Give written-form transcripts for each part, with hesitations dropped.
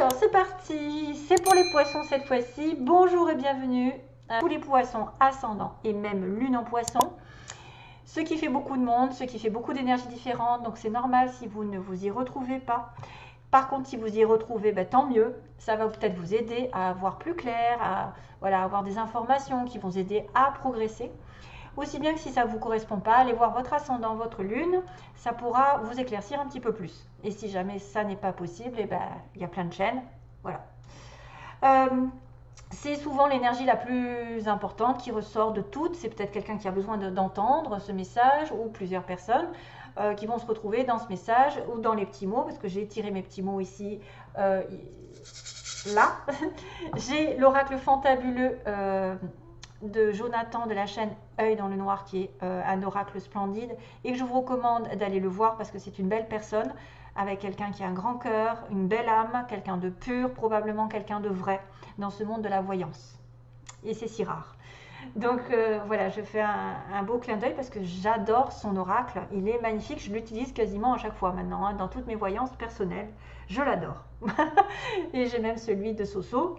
Alors c'est parti, c'est pour les poissons cette fois-ci. Bonjour et bienvenue à tous les poissons ascendants et même lune en poisson. Ce qui fait beaucoup de monde, ce qui fait beaucoup d'énergies différentes, donc c'est normal si vous ne vous y retrouvez pas. Par contre, si vous y retrouvez, tant mieux. Ça va peut-être vous aider à voir plus clair, à avoir des informations qui vont vous aider à progresser. Aussi bien que si ça ne vous correspond pas, allez voir votre ascendant, votre lune, ça pourra vous éclaircir un petit peu plus. Et si jamais ça n'est pas possible, il y a plein de chaînes. Voilà. C'est souvent l'énergie la plus importante qui ressort de toutes. C'est peut-être quelqu'un qui a besoin d'entendre ce message ou plusieurs personnes qui vont se retrouver dans ce message ou dans les petits mots, parce que j'ai tiré mes petits mots ici, là. J'ai l'oracle fantabuleux de Jonathan de la chaîne Œil dans le Noir, qui est un oracle splendide et que je vous recommande d'aller le voir parce que c'est une belle personne avec quelqu'un qui a un grand cœur, une belle âme, quelqu'un de pur, probablement quelqu'un de vrai dans ce monde de la voyance. Et c'est si rare. Donc voilà, je fais un beau clin d'œil parce que j'adore son oracle. Il est magnifique, je l'utilise quasiment à chaque fois maintenant, dans toutes mes voyances personnelles. Je l'adore. Et j'ai même celui de Soso.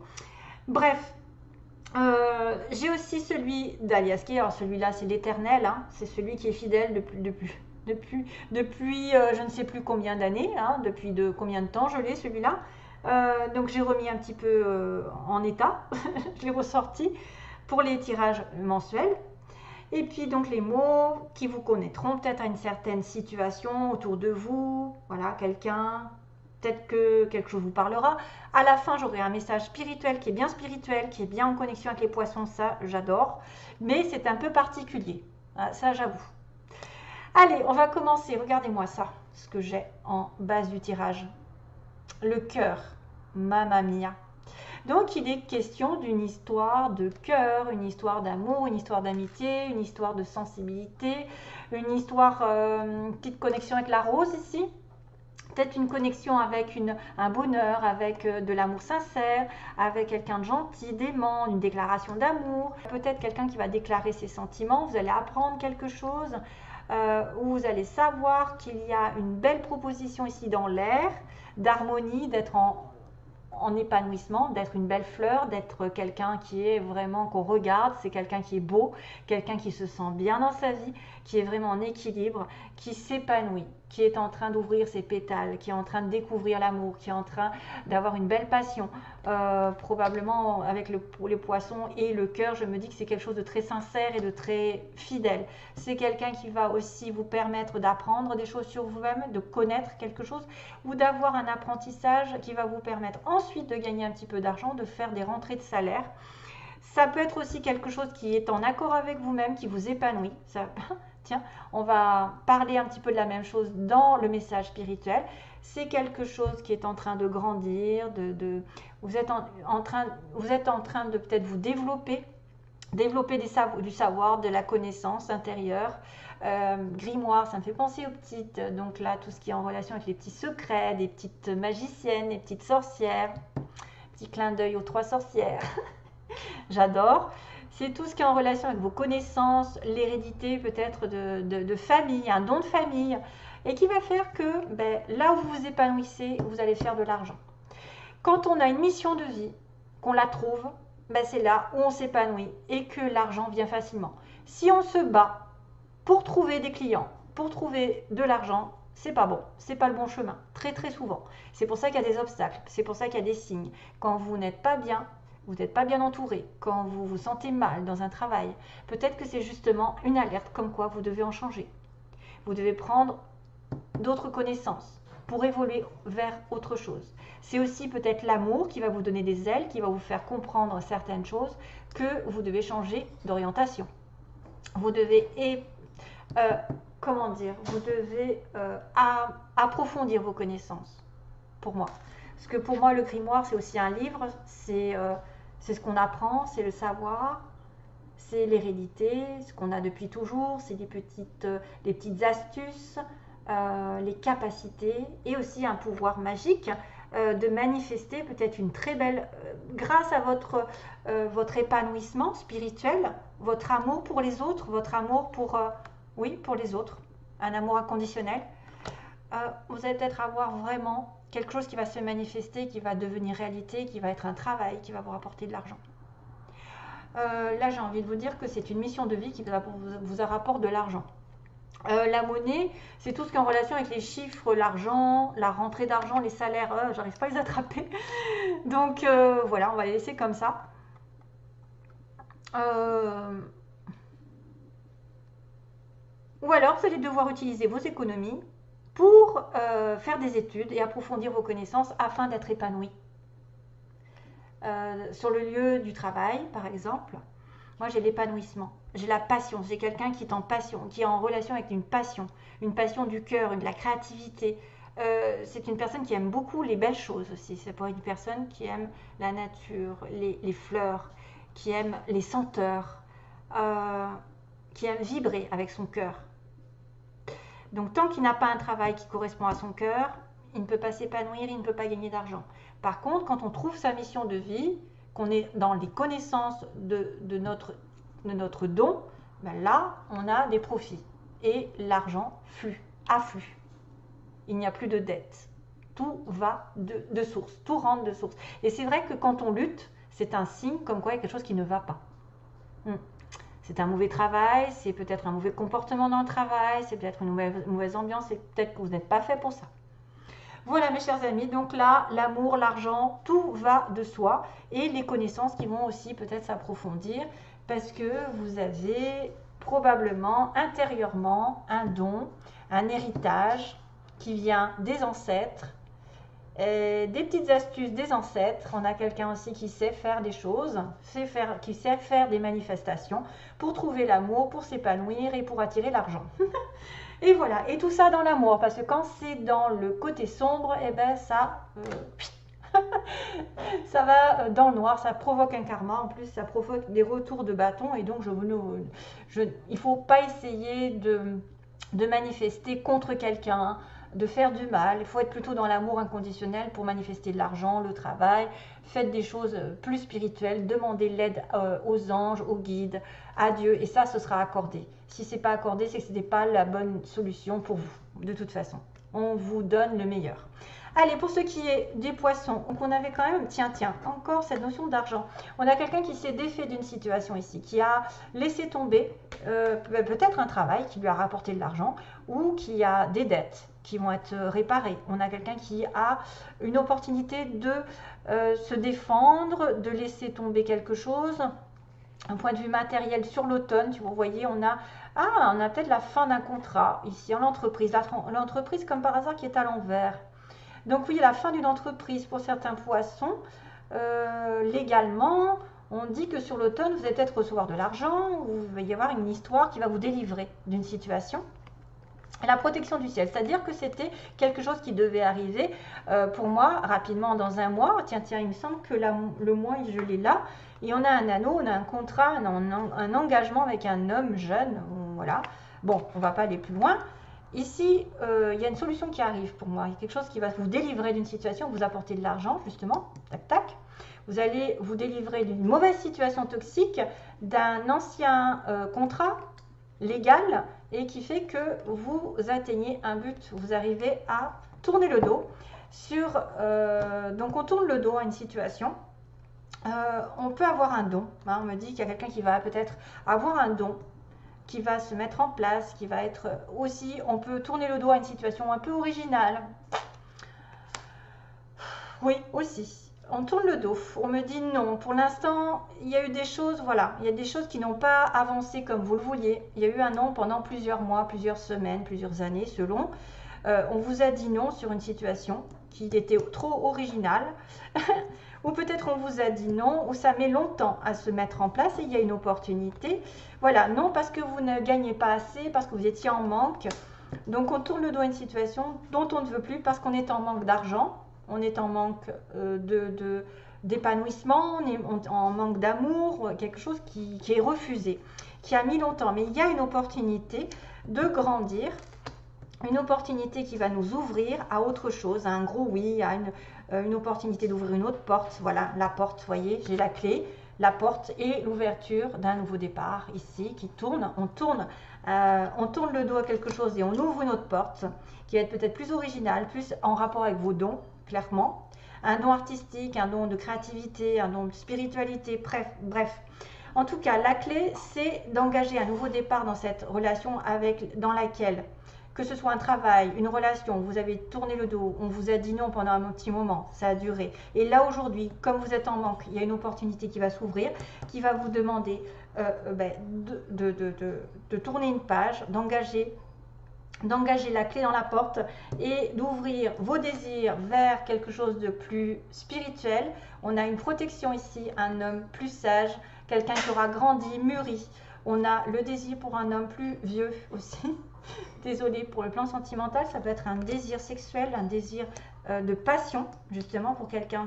Bref. J'ai aussi celui d'Aliaski. Alors celui-là c'est l'éternel, c'est celui qui est fidèle depuis je ne sais plus combien d'années, depuis combien de temps je l'ai celui-là. Donc j'ai remis un petit peu en état, je l'ai ressorti pour les tirages mensuels. Et puis donc les mots qui vous connaîtront peut-être à une certaine situation autour de vous, voilà, quelqu'un. Peut-être que quelque chose vous parlera. À la fin, j'aurai un message spirituel, qui est bien en connexion avec les poissons, ça j'adore. Mais c'est un peu particulier, ça j'avoue. Allez, on va commencer. Regardez-moi ça, ce que j'ai en base du tirage. Le cœur, mamma mia. Donc il est question d'une histoire de cœur, une histoire d'amour, une histoire d'amitié, une histoire de sensibilité, une histoire, petite connexion avec la rose ici. Peut-être une connexion avec un bonheur, avec de l'amour sincère, avec quelqu'un de gentil, d'aimant, une déclaration d'amour. Peut-être quelqu'un qui va déclarer ses sentiments, vous allez apprendre quelque chose, où vous allez savoir qu'il y a une belle proposition ici dans l'air, d'harmonie, d'être en épanouissement, d'être une belle fleur, d'être quelqu'un qui est vraiment, qu'on regarde, c'est quelqu'un qui est beau, quelqu'un qui se sent bien dans sa vie, qui est vraiment en équilibre, qui s'épanouit, qui est en train d'ouvrir ses pétales, qui est en train de découvrir l'amour, qui est en train d'avoir une belle passion. Probablement avec les poissons et le cœur, je me dis que c'est quelque chose de très sincère et de très fidèle. C'est quelqu'un qui va aussi vous permettre d'apprendre des choses sur vous-même, de connaître quelque chose ou d'avoir un apprentissage qui va vous permettre ensuite de gagner un petit peu d'argent, de faire des rentrées de salaire. Ça peut être aussi quelque chose qui est en accord avec vous-même, qui vous épanouit. Ça, tiens, on va parler un petit peu de la même chose dans le message spirituel. C'est quelque chose qui est en train de grandir, vous êtes en train de peut-être vous développer du savoir, de la connaissance intérieure. Grimoire, ça me fait penser aux petites, donc là tout ce qui est en relation avec les petits secrets, des petites magiciennes, des petites sorcières, petit clin d'œil aux 3 sorcières. J'adore. C'est tout ce qui est en relation avec vos connaissances, l'hérédité peut-être de famille, un don de famille, et qui va faire que là où vous vous épanouissez, vous allez faire de l'argent. Quand on a une mission de vie, qu'on la trouve, c'est là où on s'épanouit et que l'argent vient facilement. Si on se bat pour trouver des clients, pour trouver de l'argent, c'est pas bon, c'est pas le bon chemin, très très souvent. C'est pour ça qu'il y a des obstacles, c'est pour ça qu'il y a des signes. Quand vous n'êtes pas bien, vous n'êtes pas bien entouré, quand vous vous sentez mal dans un travail, peut-être que c'est justement une alerte comme quoi vous devez en changer. Vous devez prendre d'autres connaissances pour évoluer vers autre chose. C'est aussi peut-être l'amour qui va vous donner des ailes, qui va vous faire comprendre certaines choses, que vous devez changer d'orientation. Vous devez, vous devez approfondir vos connaissances, pour moi. Parce que pour moi, le grimoire, c'est aussi un livre, c'est ce qu'on apprend, c'est le savoir, c'est l'hérédité, ce qu'on a depuis toujours, c'est des petites astuces, les capacités et aussi un pouvoir magique de manifester peut-être une très belle, grâce à votre épanouissement spirituel, votre amour pour les autres, votre amour pour les autres, un amour inconditionnel. Vous allez peut-être avoir vraiment quelque chose qui va se manifester, qui va devenir réalité, qui va être un travail, qui va vous rapporter de l'argent. Là, j'ai envie de vous dire que c'est une mission de vie qui vous rapporte de l'argent. La monnaie, c'est tout ce qui est en relation avec les chiffres, l'argent, la rentrée d'argent, les salaires, j'arrive pas à les attraper. Donc voilà, on va les laisser comme ça. Ou alors, vous allez devoir utiliser vos économies pour faire des études et approfondir vos connaissances afin d'être épanoui. Sur le lieu du travail, par exemple, moi j'ai l'épanouissement, j'ai la passion, j'ai quelqu'un qui est en passion, qui est en relation avec une passion du cœur, de la créativité. C'est une personne qui aime beaucoup les belles choses aussi. C'est pas une personne qui aime la nature, les fleurs, qui aime les senteurs, qui aime vibrer avec son cœur. Donc tant qu'il n'a pas un travail qui correspond à son cœur, il ne peut pas s'épanouir, il ne peut pas gagner d'argent. Par contre, quand on trouve sa mission de vie, qu'on est dans les connaissances de notre don, ben là, on a des profits. Et l'argent afflue. Il n'y a plus de dette. Tout va de source, tout rentre de source. Et c'est vrai que quand on lutte, c'est un signe comme quoi il y a quelque chose qui ne va pas. C'est un mauvais travail, c'est peut-être un mauvais comportement dans le travail, c'est peut-être une mauvaise ambiance, c'est peut-être que vous n'êtes pas fait pour ça. Voilà mes chers amis, donc là, l'amour, l'argent, tout va de soi et les connaissances qui vont aussi peut-être s'approfondir parce que vous avez probablement intérieurement un don, un héritage qui vient des ancêtres, des petites astuces des ancêtres. On a quelqu'un aussi qui sait faire des choses, qui sait faire des manifestations pour trouver l'amour, pour s'épanouir et pour attirer l'argent. Et voilà, et tout ça dans l'amour, parce que quand c'est dans le côté sombre, et ben ça, ça va dans le noir, ça provoque un karma, en plus ça provoque des retours de bâton, et donc il ne faut pas essayer de manifester contre quelqu'un, de faire du mal. Il faut être plutôt dans l'amour inconditionnel pour manifester de l'argent, le travail. Faites des choses plus spirituelles, demandez l'aide aux anges, aux guides, à Dieu, et ça, ce sera accordé. Si ce n'est pas accordé, c'est que ce n'est pas la bonne solution pour vous, de toute façon. On vous donne le meilleur. Allez, pour ce qui est des poissons, donc on avait quand même, tiens, encore cette notion d'argent. On a quelqu'un qui s'est défait d'une situation ici, qui a laissé tomber peut-être un travail qui lui a rapporté de l'argent ou qui a des dettes qui vont être réparées. On a quelqu'un qui a une opportunité de se défendre, de laisser tomber quelque chose. Un point de vue matériel sur l'automne, si vous voyez, on a peut-être la fin d'un contrat ici en l'entreprise. L'entreprise, comme par hasard, qui est à l'envers. Donc oui, la fin d'une entreprise pour certains poissons. Légalement, on dit que sur l'automne, vous allez peut-être recevoir de l'argent, ou il va y avoir une histoire qui va vous délivrer d'une situation. La protection du ciel, c'est-à-dire que c'était quelque chose qui devait arriver pour moi rapidement dans un mois. Tiens, il me semble que le mois, je l'ai là. Et on a un anneau, on a un contrat, un engagement avec un homme jeune. Voilà. Bon, on ne va pas aller plus loin. Ici, il y a une solution qui arrive pour moi. Il y a quelque chose qui va vous délivrer d'une situation, vous apporter de l'argent, justement. Tac, tac. Vous allez vous délivrer d'une mauvaise situation toxique, d'un ancien contrat légal et qui fait que vous atteignez un but. Vous arrivez à tourner le dos. Donc, on tourne le dos à une situation. On peut avoir un don. On me dit qu'il y a quelqu'un qui va peut-être avoir un don qui va se mettre en place, qui va être aussi, on peut tourner le dos à une situation un peu originale. Oui, aussi. On tourne le dos. On me dit non. Pour l'instant, il y a eu des choses, voilà, il y a des choses qui n'ont pas avancé comme vous le vouliez. Il y a eu un non pendant plusieurs mois, plusieurs semaines, plusieurs années, selon. On vous a dit non sur une situation qui était trop originale. Ou peut-être on vous a dit non, ou ça met longtemps à se mettre en place et il y a une opportunité. Voilà, non parce que vous ne gagnez pas assez, parce que vous étiez en manque. Donc on tourne le dos à une situation dont on ne veut plus parce qu'on est en manque d'argent, on est en manque d'épanouissement, on est en manque d'amour, quelque chose qui est refusé, qui a mis longtemps. Mais il y a une opportunité de grandir, une opportunité qui va nous ouvrir à autre chose, à un gros oui, à une opportunité d'ouvrir une autre porte. Voilà, la porte, vous voyez, j'ai la clé, la porte et l'ouverture d'un nouveau départ ici qui tourne. On tourne le dos à quelque chose et on ouvre une autre porte qui va être peut-être plus originale, plus en rapport avec vos dons, clairement. Un don artistique, un don de créativité, un don de spiritualité, bref. En tout cas, la clé, c'est d'engager un nouveau départ dans cette relation dans laquelle, que ce soit un travail, une relation, vous avez tourné le dos, on vous a dit non pendant un petit moment, ça a duré. Et là, aujourd'hui, comme vous êtes en manque, il y a une opportunité qui va s'ouvrir, qui va vous demander de tourner une page, d'engager la clé dans la porte et d'ouvrir vos désirs vers quelque chose de plus spirituel. On a une protection ici, un homme plus sage, quelqu'un qui aura grandi, mûri. On a le désir pour un homme plus vieux aussi. Désolée pour le plan sentimental, ça peut être un désir sexuel, un désir de passion, justement pour quelqu'un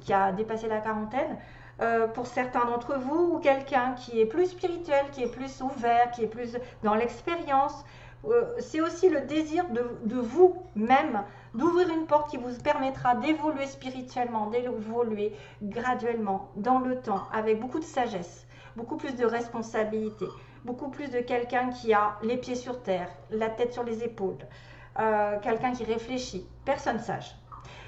qui a dépassé la quarantaine. Pour certains d'entre vous, ou quelqu'un qui est plus spirituel, qui est plus ouvert, qui est plus dans l'expérience. C'est aussi le désir de vous-même, d'ouvrir une porte qui vous permettra d'évoluer spirituellement, d'évoluer graduellement dans le temps, avec beaucoup de sagesse, beaucoup plus de responsabilité, beaucoup plus de quelqu'un qui a les pieds sur terre, la tête sur les épaules, quelqu'un qui réfléchit, personne sage.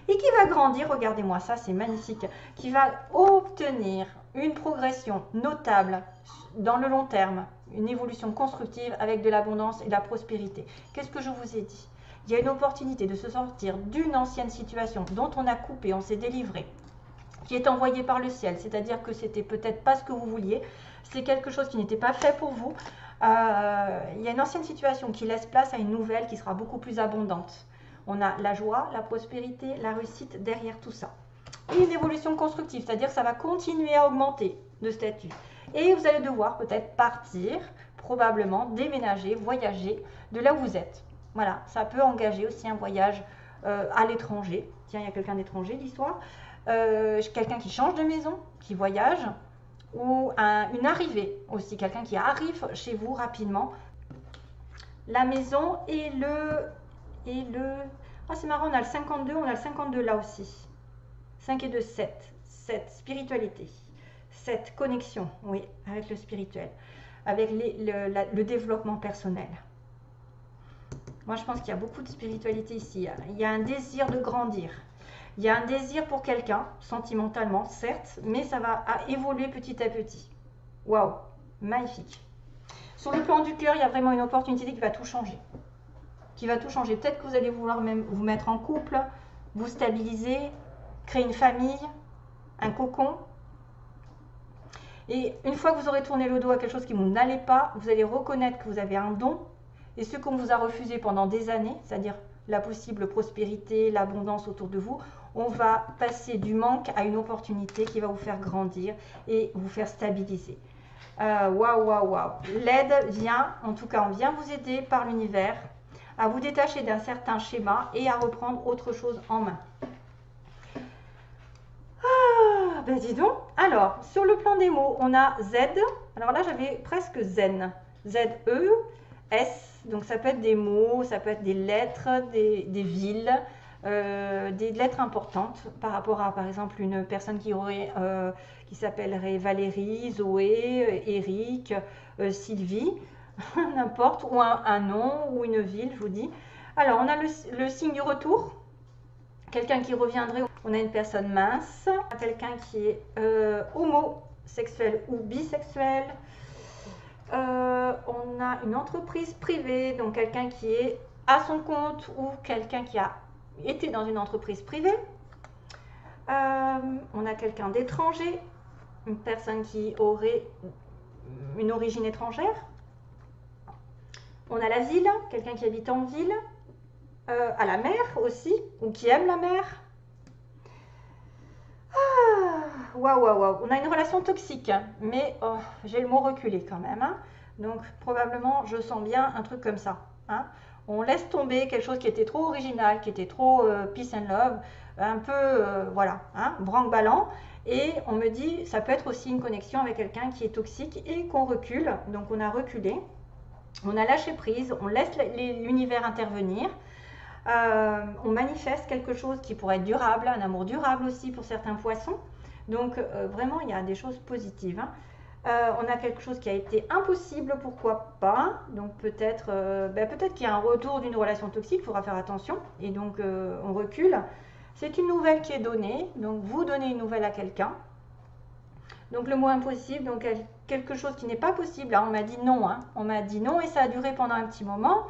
Et qui va grandir, regardez-moi ça, c'est magnifique, qui va obtenir une progression notable dans le long terme, une évolution constructive avec de l'abondance et de la prospérité. Qu'est-ce que je vous ai dit? Il y a une opportunité de se sortir d'une ancienne situation dont on a coupé, on s'est délivré, qui est envoyée par le ciel, c'est-à-dire que c'était peut-être pas ce que vous vouliez, c'est quelque chose qui n'était pas fait pour vous. Il y a une ancienne situation qui laisse place à une nouvelle qui sera beaucoup plus abondante. On a la joie, la prospérité, la réussite derrière tout ça. Et une évolution constructive, c'est-à-dire que ça va continuer à augmenter de statut. Et vous allez devoir peut-être partir, probablement déménager, voyager de là où vous êtes. Voilà, ça peut engager aussi un voyage à l'étranger. Tiens, il y a quelqu'un d'étranger, l'histoire. Quelqu'un qui change de maison, qui voyage. Ou une arrivée aussi, quelqu'un qui arrive chez vous rapidement. La maison et le... Ah, c'est marrant, on a le 52, on a le 52 là aussi. 5 et 2, 7. 7, spiritualité. 7, connexion, oui, avec le spirituel. Avec le développement personnel. Moi, je pense qu'il y a beaucoup de spiritualité ici. Il y a un désir de grandir. Il y a un désir pour quelqu'un, sentimentalement, certes, mais ça va évoluer petit à petit. Waouh, magnifique. Sur le plan du cœur, il y a vraiment une opportunité qui va tout changer. Qui va tout changer. Peut-être que vous allez vouloir même vous mettre en couple, vous stabiliser, créer une famille, un cocon. Et une fois que vous aurez tourné le dos à quelque chose qui vous n'allez pas, vous allez reconnaître que vous avez un don. Et ce qu'on vous a refusé pendant des années, c'est-à-dire la possible prospérité, l'abondance autour de vous, on va passer du manque à une opportunité qui va vous faire grandir et vous faire stabiliser. Waouh, waouh, waouh. L'aide vient, en tout cas, on vient vous aider par l'univers à vous détacher d'un certain schéma et à reprendre autre chose en main. Ah, ben dis donc. Alors, sur le plan des mots, on a Z. Alors là, j'avais presque Zen. Z-E, S. Donc ça peut être des mots, ça peut être des lettres, des villes, des lettres importantes par rapport à, par exemple, une personne qui s'appellerait Valérie, Zoé, Eric, Sylvie, n'importe, ou un nom ou une ville, je vous dis. Alors, on a le signe du retour, quelqu'un qui reviendrait. On a une personne mince, quelqu'un qui est homosexuel ou bisexuel. On a une entreprise privée, donc quelqu'un qui est à son compte ou quelqu'un qui a été dans une entreprise privée. On a quelqu'un d'étranger, une personne qui aurait une origine étrangère. On a la ville, quelqu'un qui habite en ville, à la mer aussi, ou qui aime la mer. Waouh, waouh, waouh. On a une relation toxique, mais j'ai le mot reculé quand même. Hein. Donc probablement, je sens bien un truc comme ça. Hein. On laisse tomber quelque chose qui était trop original, qui était trop peace and love, un peu, voilà, hein, branque-ballant. Et on me dit, ça peut être aussi une connexion avec quelqu'un qui est toxique et qu'on recule. Donc on a reculé, on a lâché prise, on laisse l'univers intervenir. On manifeste quelque chose qui pourrait être durable, un amour durable aussi pour certains poissons. Donc vraiment, il y a des choses positives. Hein. On a quelque chose qui a été impossible, pourquoi pas. Donc peut-être qu'il y a un retour d'une relation toxique, il faudra faire attention. Et donc on recule. C'est une nouvelle qui est donnée, donc vous donnez une nouvelle à quelqu'un. Donc le mot impossible, donc quelque chose qui n'est pas possible. Là, on m'a dit non, hein. On m'a dit non et ça a duré pendant un petit moment.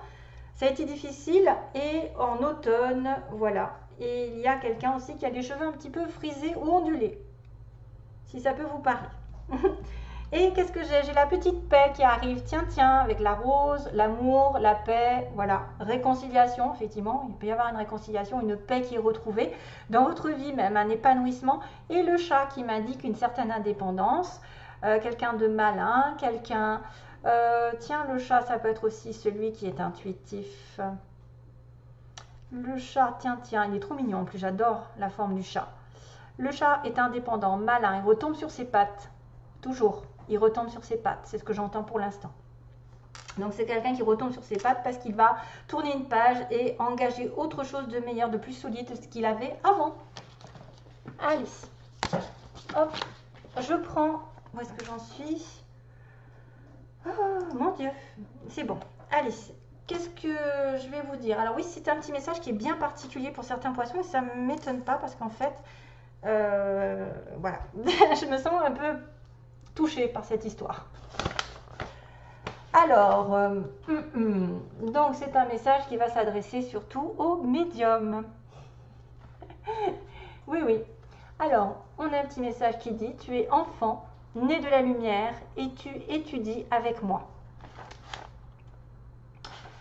Ça a été difficile et en automne, voilà. Et il y a quelqu'un aussi qui a les cheveux un petit peu frisés ou ondulés, si ça peut vous parler. Et qu'est-ce que j'ai? J'ai la petite paix qui arrive, tiens, tiens, avec la rose, l'amour, la paix, voilà. Réconciliation, effectivement, il peut y avoir une réconciliation, une paix qui est retrouvée dans votre vie, même un épanouissement. Et le chat qui m'indique une certaine indépendance, quelqu'un de malin, quelqu'un... tiens, le chat, ça peut être aussi celui qui est intuitif. Le chat, tiens, tiens, il est trop mignon, en plus j'adore la forme du chat. Le chat est indépendant, malin, il retombe sur ses pattes, toujours. Il retombe sur ses pattes, c'est ce que j'entends pour l'instant. Donc c'est quelqu'un qui retombe sur ses pattes parce qu'il va tourner une page et engager autre chose de meilleur, de plus solide que ce qu'il avait avant. Allez, hop, je prends, où est-ce que j'en suis? Oh mon Dieu, c'est bon. Allez, qu'est-ce que je vais vous dire? Alors oui, c'est un petit message qui est bien particulier pour certains poissons et ça ne m'étonne pas parce qu'en fait, voilà, je me sens un peu touchée par cette histoire. Alors, donc c'est un message qui va s'adresser surtout aux médiums. Oui, oui. Alors, on a un petit message qui dit: tu es enfant, né de la lumière, et tu étudies avec moi.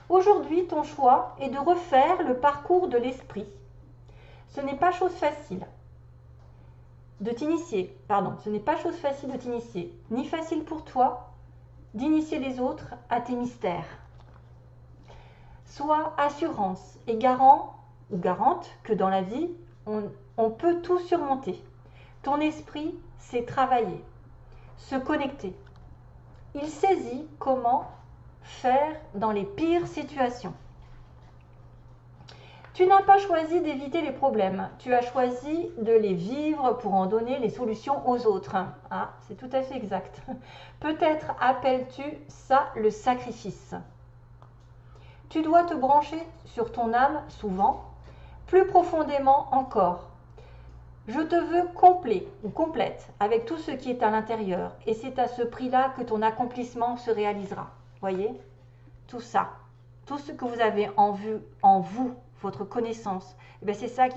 Aujourd'hui, ton choix est de refaire le parcours de l'esprit. Ce n'est pas chose facile de t'initier, pardon, ce n'est pas chose facile de t'initier, ni facile pour toi d'initier les autres à tes mystères. Sois assurance et garant ou garante que dans la vie, on peut tout surmonter. Ton esprit sait travailler, se connecter. Il saisit comment faire dans les pires situations. Tu n'as pas choisi d'éviter les problèmes, tu as choisi de les vivre pour en donner les solutions aux autres. Ah, c'est tout à fait exact. Peut-être appelles-tu ça le sacrifice. Tu dois te brancher sur ton âme souvent, plus profondément encore. Je te veux complet ou complète avec tout ce qui est à l'intérieur et c'est à ce prix-là que ton accomplissement se réalisera. Voyez, tout ça, tout ce que vous avez en vous, votre connaissance, c'est ça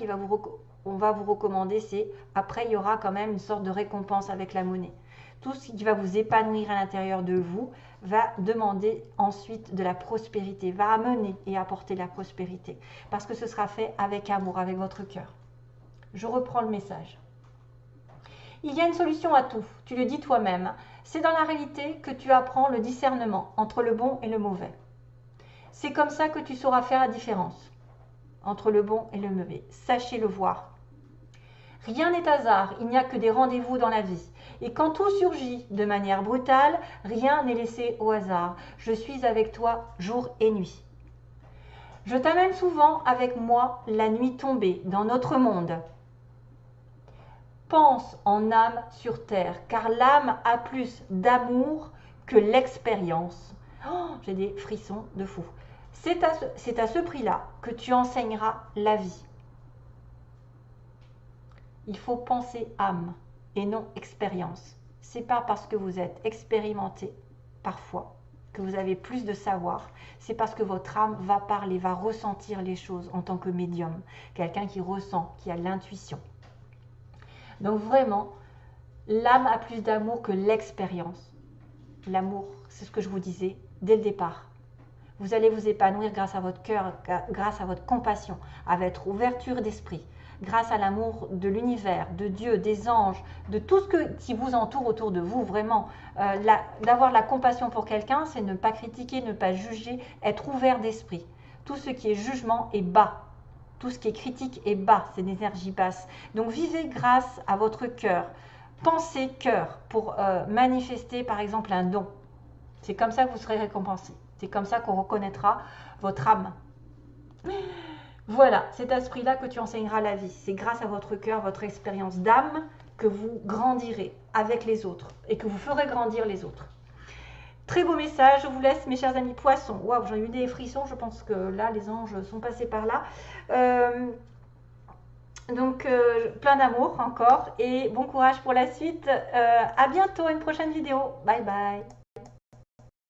on va vous recommander, c'est après il y aura quand même une sorte de récompense avec la monnaie. Tout ce qui va vous épanouir à l'intérieur de vous va demander ensuite de la prospérité, va amener et apporter la prospérité, parce que ce sera fait avec amour, avec votre cœur. Je reprends le message. Il y a une solution à tout, tu le dis toi-même. C'est dans la réalité que tu apprends le discernement entre le bon et le mauvais. C'est comme ça que tu sauras faire la différence entre le bon et le mauvais. Sachez le voir. Rien n'est hasard, il n'y a que des rendez-vous dans la vie. Et quand tout surgit de manière brutale, rien n'est laissé au hasard. Je suis avec toi jour et nuit. Je t'amène souvent avec moi la nuit tombée dans notre monde. Pense en âme sur terre, car l'âme a plus d'amour que l'expérience. Oh, j'ai des frissons de fou. C'est à ce prix-là que tu enseigneras la vie. Il faut penser âme et non expérience. C'est pas parce que vous êtes expérimenté parfois que vous avez plus de savoir. C'est parce que votre âme va parler, va ressentir les choses en tant que médium. Quelqu'un qui ressent, qui a l'intuition. Donc vraiment, l'âme a plus d'amour que l'expérience. L'amour, c'est ce que je vous disais dès le départ. Vous allez vous épanouir grâce à votre cœur, grâce à votre compassion, à votre ouverture d'esprit, grâce à l'amour de l'univers, de Dieu, des anges, de tout ce qui vous entoure autour de vous. Vraiment, d'avoir la compassion pour quelqu'un, c'est ne pas critiquer, ne pas juger, être ouvert d'esprit. Tout ce qui est jugement est bas. Tout ce qui est critique est bas, c'est l'énergie basse. Donc vivez grâce à votre cœur. Pensez cœur pour manifester par exemple un don. C'est comme ça que vous serez récompensé. C'est comme ça qu'on reconnaîtra votre âme. Voilà, c'est à ce prix-là que tu enseigneras la vie. C'est grâce à votre cœur, votre expérience d'âme que vous grandirez avec les autres et que vous ferez grandir les autres. Très beau message, je vous laisse mes chers amis poissons. Waouh, j'en ai eu des frissons, je pense que là les anges sont passés par là. Donc, plein d'amour encore et bon courage pour la suite. À bientôt, une prochaine vidéo. Bye bye.